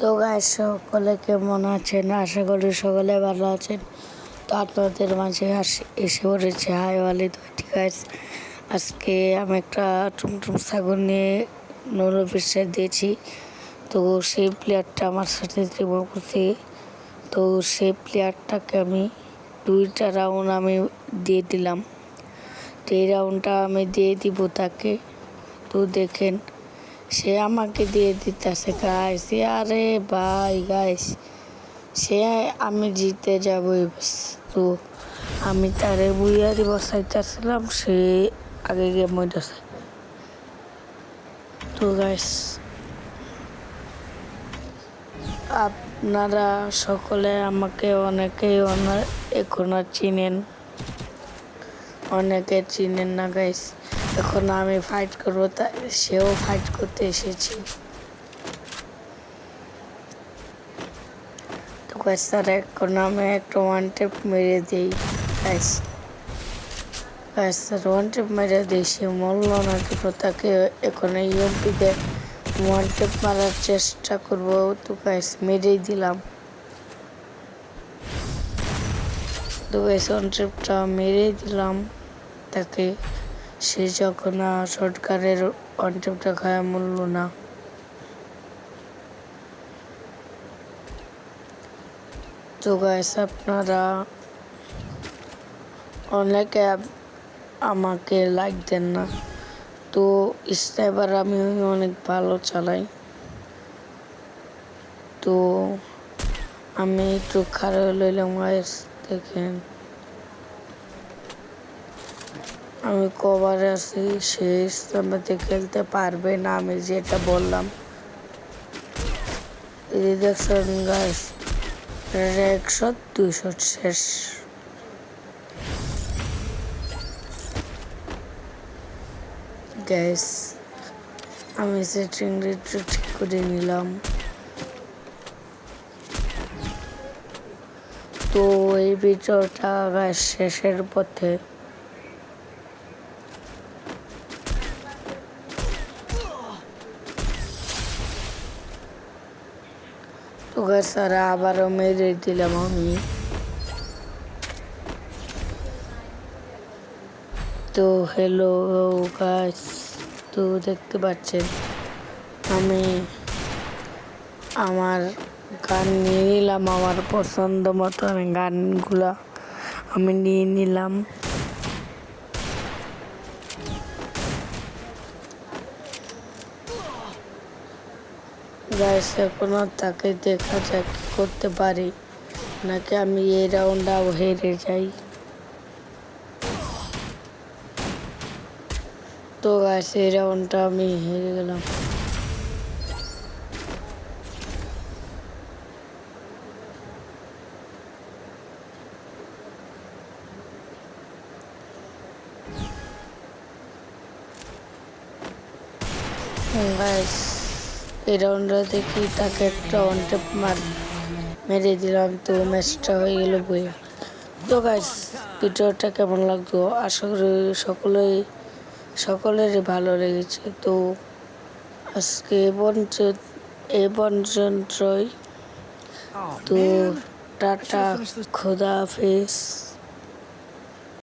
তো গাইস সকলে কেমন আছেন? আশা করি সকলে ভালো আছেন। তো আপনাদের মাঝে এসে পড়েছে হাই ওয়ালি। তো ঠিক আছে, আজকে আমি একটা টুমটুম ছাগল নিয়ে নুর অফিসে দিয়েছি। তো সেই প্লেয়ারটা আমার সাথে ট্রিপল করছে। তো সেই প্লেয়ারটাকে আমি 2টা রাউন্ড আমি দিয়ে দিলাম। তো এই রাউন্ডটা আমি দিয়ে দিব তাকে। তো দেখেন সে আমাকে দিয়ে দিতেছে গাইস। আরে ভাই গাইস, সে আমি জিতে যাবই। তো আমি তারে বুইয়ারি বসাইতেছিলাম, সে আগে গিয়ে মইতেছে। তো গাইস আপনারা সকলে আমাকে অনেকেই এখন আর চিনেন, অনেকে চিনেন না গাইস। এখন আমি ফাইট করবো, সেও ফাইট করতে এসেছি। তো গাইস স্যার এখন আমি একটা ওয়ান টেপ মেরে দিই গাইস। স্যার ওয়ান টেপ মেরে দিই, সে মরল না কিন্তু তাকে এখন এই ইউপিতে ওয়ান টেপ মারার চেষ্টা করবো। তো গাইস মেরেই দিলাম। তো গাইস ওয়ান টেপটা মেরেই দিলাম তাকে। সে যখন সরকারের ওয়ান টেপটা খায় মরল না। তো গাইস আপনারা অনেকে আমাকে লাইক দেন না। তো স্নাইপার আমি অনেক ভালো চালাই। তো আমি একটু খারাপ লইলাম গাইস। দেখেন আমি কভারে আছি, সে স্নাইপারতে খেলতে পারবে না, আমি যেটা বললাম। এই দেখছেন গাইস, 100 200 শেষ। গাইস আমি সেটিং একটু ঠিক করে নিলাম। তো এই ভিডিওটা গাইস শেষের পথে। তো গাইস স্যার আবারও মেরে দিলাম আমি। তো হ্যালো গাইস, তো দেখতে পাচ্ছেন আমি আমার গান নিয়ে নিলাম। আমার পছন্দ মতো আমি গানগুলা আমি নিয়ে নিলাম। গাইস এখনো তাকে দেখা যাক কি করতে পারি, নাকি আমি এই রাউন্ডটাও হেরে যাই। তো গাইস এই রাউন্ডটা আমি হেরে গেলাম। গাইস এই রাউন্ডটা দেখি তাকে একটা ওয়ান টেপ মেরে দিলাম। তো ম্যাচটা হয়ে গেল বইয়া। তো গাইস ভিডিওটা কেমন লাগতো? আশা করি সকলেরই ভালো লেগেছে। তো আজকে এ পর্যন্তই। তো টাটা, খোদা হাফেজ।